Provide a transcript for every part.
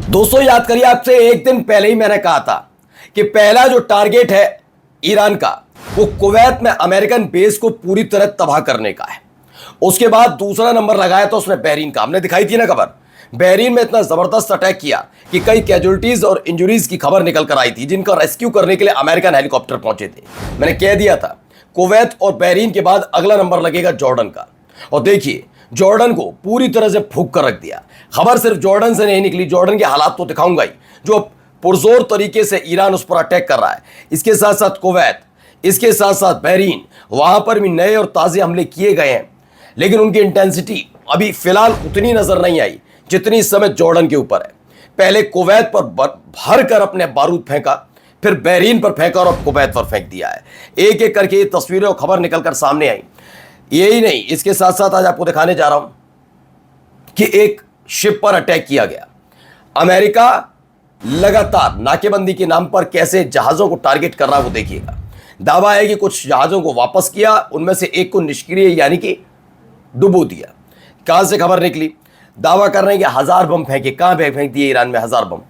दोस्तों याद करिए, आपसे एक दिन पहले ही मैंने कहा था कि पहला जो टारगेट है ईरान का वो कुवैत में अमेरिकन बेस को पूरी तरह तबाह करने का है। उसके बाद दूसरा नंबर लगाया तो उसने बहरीन का। हमने दिखाई थी ना खबर, बहरीन में इतना जबरदस्त अटैक किया कि कई कैजुअल्टीज और इंजरीज की खबर निकल कर आई थी, जिनका रेस्क्यू करने के लिए अमेरिकन हेलीकॉप्टर पहुंचे थे। मैंने कह दिया था कुवैत और बहरीन के बाद अगला नंबर लगेगा जॉर्डन का। और देखिए जॉर्डन को पूरी तरह से फूंक कर रख दिया। खबर सिर्फ जॉर्डन से नहीं निकली, जॉर्डन के हालात तो दिखाऊंगा ही, जो पुरजोर तरीके से ईरान उस पर अटैक कर रहा है। इसके साथ साथ कुवैत, इसके साथ साथ बहरीन, वहां पर भी नए और ताजे हमले किए गए हैं, लेकिन उनकी इंटेंसिटी अभी फिलहाल उतनी नजर नहीं आई जितनी इस समय जॉर्डन के ऊपर है। पहले कुवैत पर भर कर अपने बारूद फेंका, फिर बहरीन पर फेंका और अब कुवैत पर फेंक दिया है। एक एक करके ये तस्वीरें और खबर निकलकर सामने आई। यही नहीं, इसके साथ साथ आज आपको दिखाने जा रहा हूं कि एक शिप पर अटैक किया गया। अमेरिका लगातार नाकेबंदी के नाम पर कैसे जहाजों को टारगेट कर रहा है वो देखिएगा। दावा है कि कुछ जहाजों को वापस किया, उनमें से एक को निष्क्रिय यानी कि डुबो दिया। कहां से खबर निकली? दावा कर रहे हैं कि 1000 बम फेंके। कहां फेंक दिए ईरान में 1000 बम?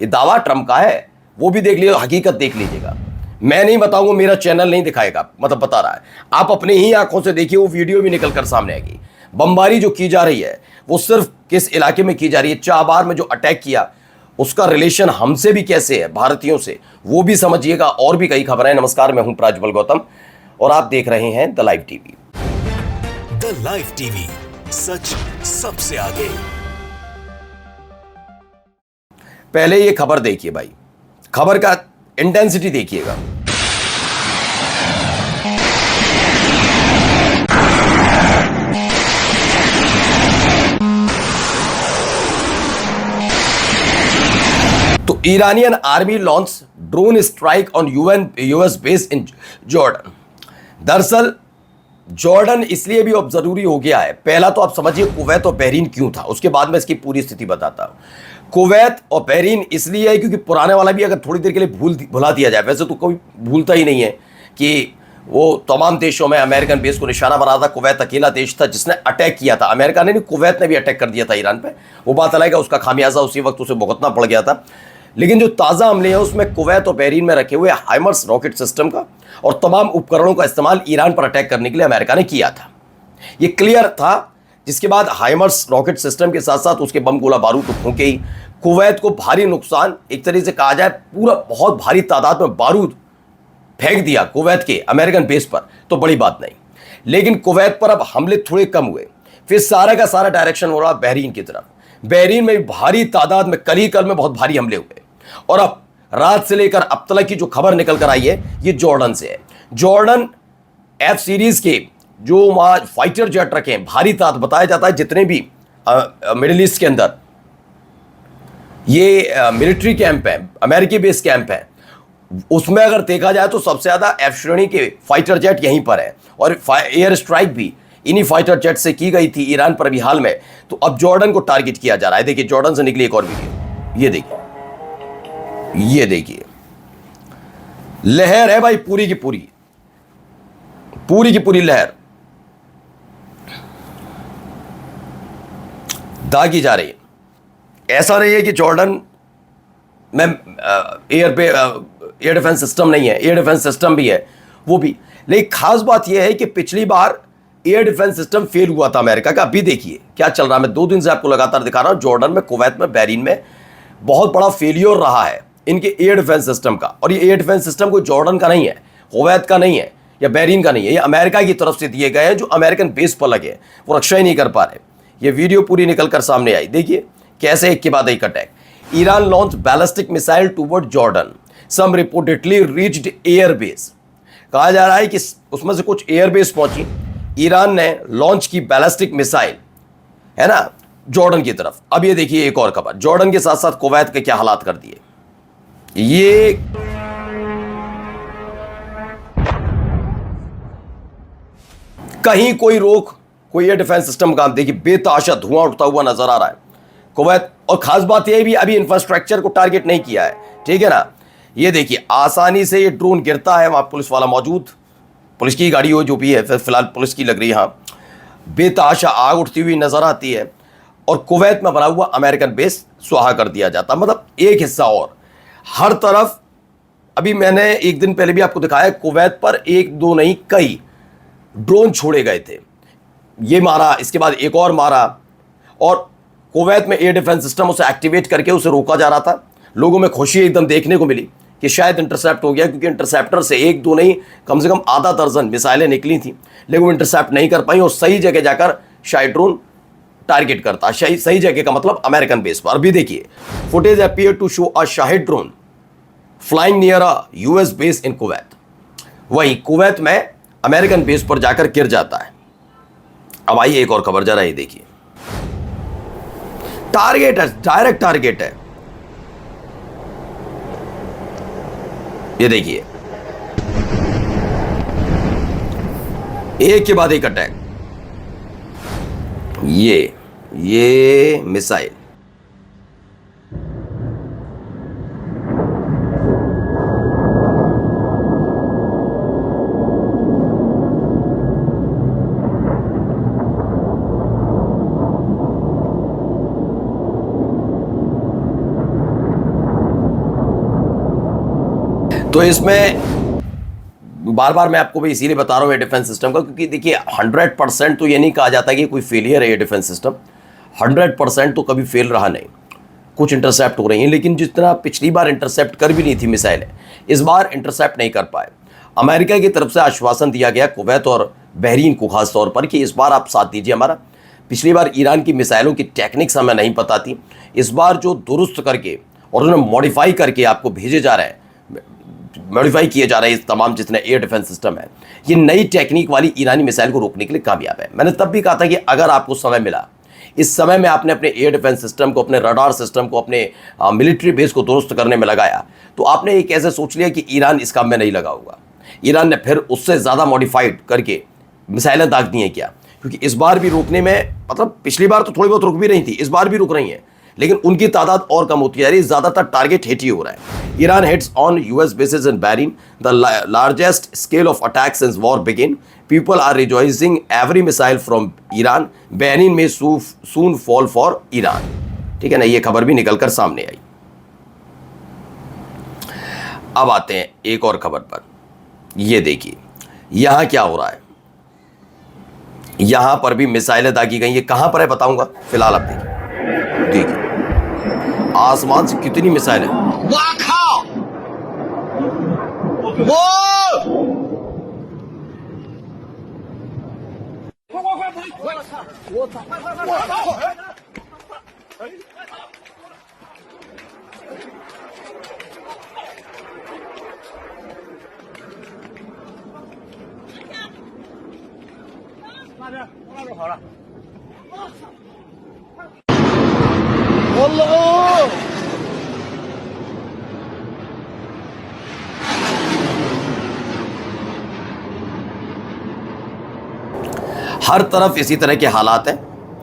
ये दावा ट्रंप का है, वो भी देख लीजिए, हकीकत देख लीजिएगा। मैं नहीं बताऊंगा, मेरा चैनल नहीं दिखाएगा, मतलब बता रहा है। आप अपनी ही आंखों से देखिए, वो वीडियो भी निकल कर सामने आएगी। बमबारी जो की जा रही है वो सिर्फ किस इलाके में की जा रही है, चाबार में जो अटैक किया उसका रिलेशन हमसे भी कैसे है, भारतीयों से, वो भी समझिएगा। और भी कई खबरें। नमस्कार, मैं हूं प्राज्वल गौतम और आप देख रहे हैं the live TV. The live TV, सच सबसे आगे। पहले ये खबर देखिए भाई, खबर का इंटेंसिटी देखिएगा। तो Iranian army launch drone strike on US base in Jordan. दरअसल जॉर्डन इसलिए भी अब जरूरी हो गया है। पहला तो आप समझिए कुवैत और बहरीन क्यों था, उसके बाद मैं इसकी पूरी स्थिति बताता हूं। कुवैत और बहरीन इसलिए है क्योंकि पुराने वाला भी अगर थोड़ी देर के लिए भुला दिया जाए, वैसे तो कोई भूलता ही नहीं है कि वो तमाम देशों में अमेरिकन बेस को निशाना बना था। कुवैत अकेला देश था जिसने अटैक किया था। अमेरिका ने नहीं, कुवैत ने भी अटैक कर दिया था ईरान पे। वो बात अलग है, उसका खामियाजा उसी वक्त उसे भुगतना पड़ गया था। लेकिन जो ताज़ा हमले हैं उसमें कुवैत और बहरीन में रखे हुए हाइमर्स रॉकेट सिस्टम का और तमाम उपकरणों का इस्तेमाल ईरान पर अटैक करने के लिए अमेरिका ने किया था। ये क्लियर था। जिसके बाद हाइमर्स रॉकेट सिस्टम के साथ साथ उसके बम गोला बारूद तो फूंके ही। कुवैत को भारी नुकसान, एक तरीके से कहा जाए पूरा बहुत भारी तादाद में बारूद फेंक दिया कुवैत के अमेरिकन बेस पर, तो बड़ी बात नहीं। लेकिन कुवैत पर अब हमले थोड़े कम हुए, फिर सारा का सारा डायरेक्शन हो रहा बहरीन की तरफ। बहरीन में भारी तादाद में कल में बहुत भारी हमले हुए। और अब रात से लेकर अब तक की जो खबर निकल कर आई है ये जॉर्डन से है। जॉर्डन एफ सीरीज के जो वहां फाइटर जेट रखे हैं, भारी तादाद बताया जाता है जितने भी मिडिल ईस्ट के अंदर ये मिलिट्री कैंप है, अमेरिकी बेस कैंप है, उसमें अगर देखा जाए तो सबसे ज्यादा एफ श्रेणी के फाइटर जेट यहीं पर है। और एयर स्ट्राइक भी इन्हीं फाइटर जेट से की गई थी ईरान पर भी हाल में। तो अब जॉर्डन को टारगेट किया जा रहा है। देखिए जॉर्डन से निकली एक और वीडियो, ये देखिए, ये देखिए, लहर है भाई, पूरी की पूरी लहर दागी जा रही है। ऐसा नहीं है कि जॉर्डन में एयर डिफेंस सिस्टम नहीं है, एयर डिफेंस सिस्टम भी है, वो भी। लेकिन खास बात यह है कि पिछली बार एयर डिफेंस सिस्टम फेल हुआ था अमेरिका का। अभी देखिए क्या चल रहा है। मैं 2 दिन से आपको लगातार दिखा रहा हूं, जॉर्डन में, कुवैत में, बहरीन में बहुत बड़ा फेलियर रहा है इनके एयर डिफेंस सिस्टम का। और ये एयर डिफेंस सिस्टम कोई जॉर्डन का नहीं है, कुवैत का नहीं है या बहरीन का नहीं है, ये अमेरिका की तरफ से दिए गए हैं जो अमेरिकन बेस पर लगे हैं, वो रक्षा ही नहीं कर पा रहे। ये वीडियो पूरी निकलकर सामने आई, देखिए कैसे एक के बाद एक attack. Iran launch ballistic missile toward Jordan, some reportedly reached air base. कहा जा रहा है कि उसमें से कुछ एयर बेस पहुंची। ईरान ने लॉन्च की बैलिस्टिक मिसाइल, है ना, जॉर्डन की तरफ। अब ये देखिए एक और खबर, जॉर्डन के साथ साथ कुवैत के क्या हालात कर दिए। ये कहीं कोई रोक, कोई एयर डिफेंस सिस्टम का, देखिए बेतहाशा धुआं उठता हुआ नजर आ रहा है कुवैत। और खास बात यह भी अभी इंफ्रास्ट्रक्चर को टारगेट नहीं किया है, ठीक है ना। ये देखिए आसानी से ये ड्रोन गिरता है, वहां पुलिस वाला मौजूद, पुलिस की गाड़ी हो जो भी है, फिलहाल पुलिस की लग रही है। हाँ, बेतहाशा आग उठती हुई नजर आती है। और कुवैत में बना हुआ अमेरिकन बेस स्वाहा कर दिया जाता। मतलब एक हिस्सा और हर तरफ। अभी मैंने एक दिन पहले भी आपको दिखाया, कुवैत पर एक दो नहीं कई ड्रोन छोड़े गए थे। ये मारा, इसके बाद एक और मारा, और कुवैत में एयर डिफेंस सिस्टम उसे एक्टिवेट करके उसे रोका जा रहा था। लोगों में खुशी एकदम देखने को मिली कि शायद इंटरसेप्ट हो गया, क्योंकि इंटरसेप्टर से एक दो नहीं कम से कम आधा दर्जन मिसाइलें निकली थी, लेकिन वो इंटरसेप्ट नहीं कर पाई और सही जगह जाकर शाही ड्रोन टारगेट करता। सही जगह का मतलब अमेरिकन बेस पर। अभी देखिए, footage appear to show a Shahed drone flying near a US base in Kuwait. वही कुवैत में अमेरिकन बेस पर जाकर गिर जाता है। अब आइए एक और खबर, जरा ये देखिए, टारगेट है, डायरेक्ट टारगेट है। ये देखिए, एक के बाद एक अटैक। ये मिसाइल तो इसमें बार बार मैं आपको भी इसीलिए बता रहा हूँ एयर डिफेंस सिस्टम का, क्योंकि देखिए 100% तो ये नहीं कहा जाता कि कोई फेलियर है एयर डिफेंस सिस्टम। 100% तो कभी फेल रहा नहीं। कुछ इंटरसेप्ट हो रही हैं, लेकिन जितना पिछली बार इंटरसेप्ट कर भी नहीं थी मिसाइलें, इस बार इंटरसेप्ट नहीं कर पाए। अमेरिका की तरफ से आश्वासन दिया गया कुवैत और बहरीन को खास तौर पर कि इस बार आप साथ दीजिए हमारा। पिछली बार ईरान की मिसाइलों की टेक्निक्स हमें नहीं पता थी, इस बार जो दुरुस्त करके और उन्हें मॉडिफाई करके आपको भेजे जा रहे हैं, मॉडिफाई किए जा रहे हैं, इस तमाम जितने एयर डिफेंस सिस्टम है, ये नई टेक्निक वाली ईरानी मिसाइल को रोकने के लिए कामयाब है। मैंने तब भी कहा था कि अगर आपको समय मिला, इस समय में आपने अपने एयर डिफेंस सिस्टम को, अपने रडार सिस्टम को, अपने मिलिट्री बेस को दुरुस्त करने में लगाया, तो आपने एक ऐसे सोच लिया कि ईरान इस काम में नहीं लगा होगा। ईरान ने फिर उससे ज़्यादा मॉडिफाइड करके मिसाइलें दाग दी हैं। क्या? क्योंकि इस बार भी रोकने में, मतलब पिछली बार तो थोड़ी बहुत रुक भी रही थी, इस बार भी रुक रही हैं, लेकिन उनकी तादाद और कम होती जा रही है। ज़्यादातर टारगेट हिट ही हो रहा है। Iran hits on US bases in Bahrain, the largest scale of attack since war begin. People are rejoicing every missile from Iran. Bahrain में सून फॉल फॉर ईरान। ठीक है ना, ये खबर भी निकलकर सामने आई। अब आते हैं एक और खबर पर। ये देखिए यहां क्या हो रहा है। यहां पर भी मिसाइलें दागी गई। ये कहां पर है बताऊंगा, फिलहाल आप देखिए आसमान से कितनी मिसाइल है। हर तरफ इसी तरह के हालात हैं,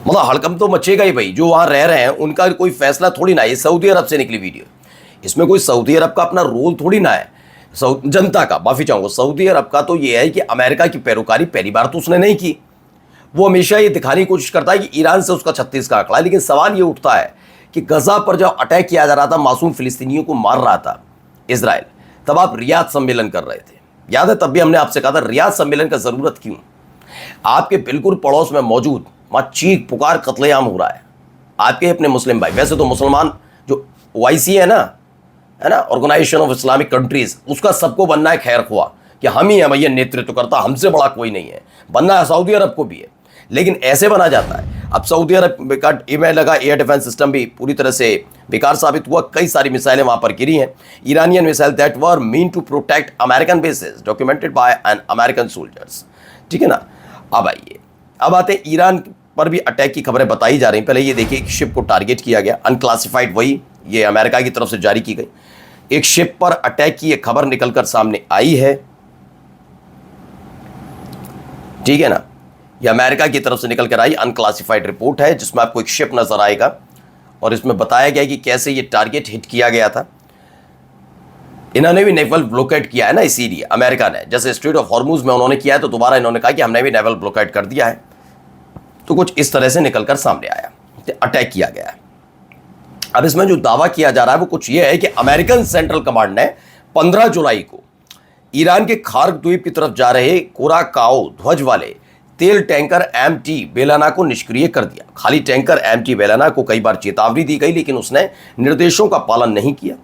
मतलब हड़कंप तो मचेगा ही भाई। जो वहां रह रहे हैं उनका कोई फैसला थोड़ी ना है। ये सऊदी अरब से निकली वीडियो, इसमें कोई सऊदी अरब का अपना रोल थोड़ी ना है। जनता का, माफी चाहूंगा, सऊदी अरब का तो ये है कि अमेरिका की पैरोकारी पहली बार तो उसने नहीं की। वो हमेशा ये दिखाने की कोशिश करता है कि ईरान से उसका 36 का आंकड़ा है। लेकिन सवाल ये उठता है कि गजा पर जब अटैक किया जा रहा था, मासूम फिलिस्तीनियों को मार रहा था इसराइल, तब आप रियाद सम्मेलन कर रहे थे। याद है, तब भी हमने आपसे कहा था रियाद सम्मेलन का जरूरत क्यों? आपके बिल्कुल पड़ोस में मौजूद वहां चीख पुकार कत्लेआम हो रहा है। आपके अपने मुस्लिम भाई, वैसे तो मुसलमान जो OIC है ना, ऑर्गेनाइजेशन ऑफ इस्लामिक कंट्रीज, उसका सबको बनना है खैर खुआ कि हम ही हैं भैया नेतृत्व करता, हमसे बड़ा कोई नहीं है। बनना है सऊदी अरब को भी है, लेकिन ऐसे बना जाता है। अब सऊदी अरब का ईमेल लगा, एयर डिफेंस सिस्टम भी पूरी तरह से बेकार साबित हुआ। कई सारी मिसाइलें वहां पर गिरी हैं। Iranian missile that were mean to protect American bases documented by an American soldiers. ठीक है ना। अब आइए, अब आते हैं ईरान पर भी अटैक की खबरें बताई जा रही। पहले ये देखिए, एक शिप को टारगेट किया गया, अनक्लासिफाइड, वही ये अमेरिका की तरफ से जारी की गई। एक शिप पर अटैक की एक खबर निकलकर सामने आई है, ठीक है ना। यह अमेरिका की तरफ से निकलकर आई अनक्लासिफाइड रिपोर्ट है, जिसमें आपको एक शिप नजर आएगा और इसमें बताया गया कि कैसे ये टारगेट हिट किया गया था। इन्होंने भी नेवल ब्लॉकेट किया है ना, इसीलिए अमेरिका ने, जैसे स्ट्रेट ऑफ हॉर्मुज में उन्होंने किया है, तो दोबारा इन्होंने कहा कि हमने भी नेवल ब्लॉकेट कर दिया है। तो कुछ इस तरह से निकलकर सामने आया, अटैक किया गया है। अब इसमें जो दावा किया जा रहा है वो कुछ ये है कि अमेरिकन सेंट्रल कमांड ने 15 जुलाई को ईरान के खार्क द्वीप की तरफ जा रहे कुराकाओ ध्वज वाले तेल टैंकर MT बेलाना को निष्क्रिय कर दिया। खाली टैंकर MT बेलाना को कई बार चेतावनी दी गई, लेकिन उसने निर्देशों का पालन नहीं किया।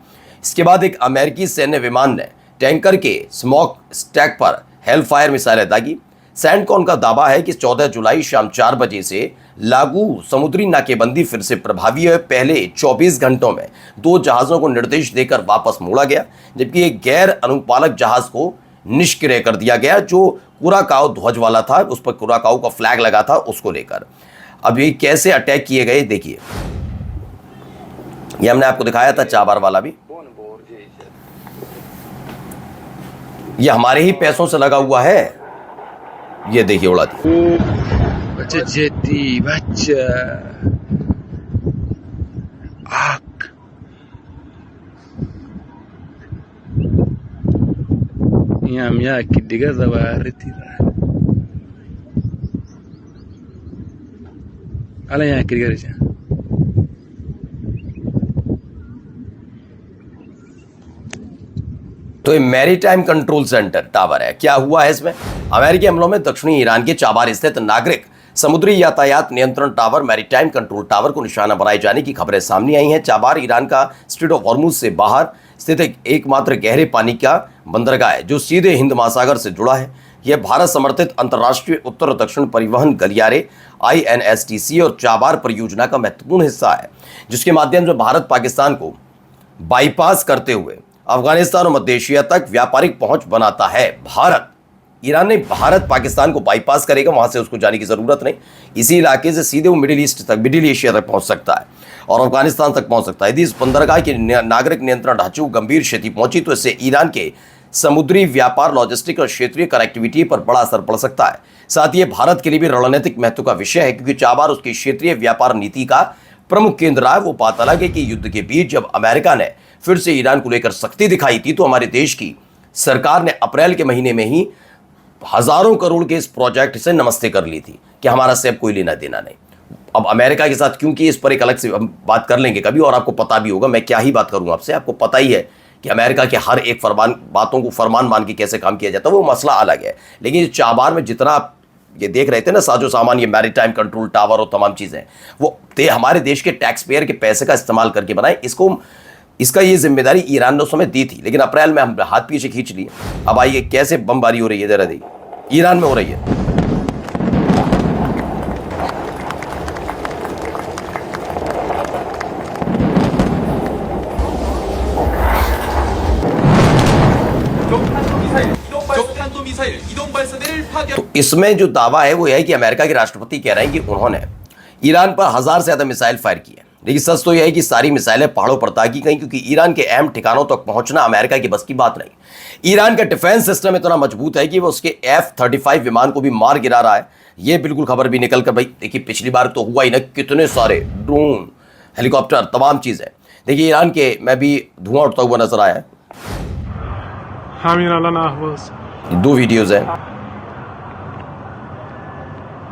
इसके बाद एक अमेरिकी सैन्य विमान ने टैंकर के स्मोक स्टैक पर हेलफायर मिसाइलें दागी। सैंडकॉन का दावा है कि 14 जुलाई शाम 4 बजे से लागू समुद्री नाकेबंदी फिर से प्रभावी है। पहले 24 घंटों में 2 जहाज़ों को निर्देश देकर वापस मोड़ा गया, जबकि एक गैर अनुपालक जहाज़ को निष्क्रिय कर दिया गया, जो कुराकाओ ध्वज वाला था, उस पर कुराकाओ का फ्लैग लगा था, उसको लेकर। अब ये कैसे अटैक किए गए देखिए, ये हमने आपको दिखाया था चाबार वाला भी, ये हमारे ही पैसों से लगा हुआ है। ये देखिए उड़ा दी। बच्चा जेती बच्चा आक ya kidiga zabaritira ala ya kidiga richa तो ये मैरीटाइम कंट्रोल सेंटर टावर है। क्या हुआ है इसमें? अमेरिकी हमलों में दक्षिणी ईरान के चाबार स्थित नागरिक समुद्री यातायात नियंत्रण टावर मैरीटाइम कंट्रोल टावर को निशाना बनाए जाने की खबरें सामने आई हैं। चाबार ईरान का स्ट्रेट ऑफ हॉर्मुज से बाहर स्थित एकमात्र गहरे पानी का बंदरगाह है जो सीधे हिंद महासागर से जुड़ा है। यह भारत समर्थित अंतर्राष्ट्रीय उत्तर दक्षिण परिवहन गलियारे INSTC और चाबार परियोजना का महत्वपूर्ण हिस्सा है, जिसके माध्यम से भारत पाकिस्तान को बाईपास करते हुए अफगानिस्तान और मध्य एशिया तक व्यापारिक पहुंच बनाता है। ईरान ने भारत पाकिस्तान को बाईपास करेगा, वहां से उसको जाने की जरूरत नहीं। इसी इलाके से सीधे वो मिडिल एशिया तक पहुंच सकता है और अफगानिस्तान तक पहुंच सकता है। यदि इस बंदरगाह के नागरिक नियंत्रण ढांचे को गंभीर क्षति पहुंची तो इससे ईरान के समुद्री व्यापार, लॉजिस्टिक और क्षेत्रीय कनेक्टिविटी पर बड़ा असर पड़ सकता है। साथ ही भारत के लिए भी रणनीतिक महत्व का विषय है, क्योंकि चाबार उसकी क्षेत्रीय व्यापार नीति का प्रमुख केंद्र है। वो बात अलग है कि युद्ध के बीच जब अमेरिका ने फिर से ईरान को लेकर सख्ती दिखाई थी, तो हमारे देश की सरकार ने अप्रैल के महीने में ही हजारों करोड़ के इस प्रोजेक्ट से नमस्ते कर ली थी कि हमारा से अब कोई लेना देना नहीं। अब अमेरिका के साथ क्योंकि इस पर एक अलग से हम बात कर लेंगे कभी, और आपको पता भी होगा, मैं क्या ही बात करूंगा आपसे, आपको पता ही है कि अमेरिका के हर एक बातों को फरमान मान के कैसे काम किया जाता है, वो मसला अलग है। लेकिन चाबार में जितना आप ये देख रहे थे ना साजो सामान, ये मैरीटाइम कंट्रोल टावर और तमाम चीजें, वो हमारे देश के टैक्स पेयर के पैसे का इस्तेमाल करके बनाए। इसका ये जिम्मेदारी ईरान ने उस समय दी थी, लेकिन अप्रैल में हम हाथ पीछे खींच लिए। अब आइए कैसे बमबारी हो रही है, जरा देखिए, ईरान में हो रही है। तो इसमें जो दावा है वो यह है कि अमेरिका के राष्ट्रपति कह रहे हैं कि उन्होंने ईरान पर 1000 से ज्यादा मिसाइल फायर किए, लेकिन सच तो यह है कि सारी मिसाइलें पहाड़ों पर दागी गई, क्योंकि ईरान के अहम ठिकानों तक पहुंचना अमेरिका की बस की बात नहीं। ईरान का डिफेंस सिस्टम इतना मजबूत है कि वो उसके F-35 विमान को भी मार गिरा रहा है। ये बिल्कुल खबर भी निकल कर, भाई देखिए पिछली बार तो हुआ ही ना, कितने सारे ड्रोन, हेलीकॉप्टर, तमाम चीजें। देखिए ईरान के में भी धुआं उठता हुआ नजर आया है। 2 वीडियोज हैं।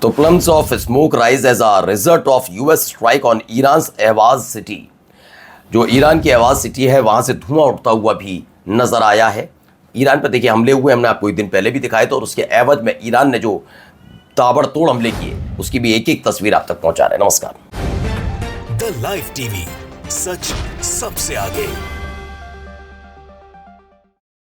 तो plumes of smoke rise as a result of US strike on Iran's Ahvaz city। जो ईरान की अहवाज सिटी है वहां से धुआं उठता हुआ भी नजर आया है। ईरान पर देखिए हमले हुए, हमने आपको एक दिन पहले भी दिखाए थे, और उसके एवज में ईरान ने जो ताबड़तोड़ हमले किए उसकी भी एक एक तस्वीर आप तक पहुंचा रहे हैं। नमस्कार। द लाइव टीवी, सच सबसे आगे।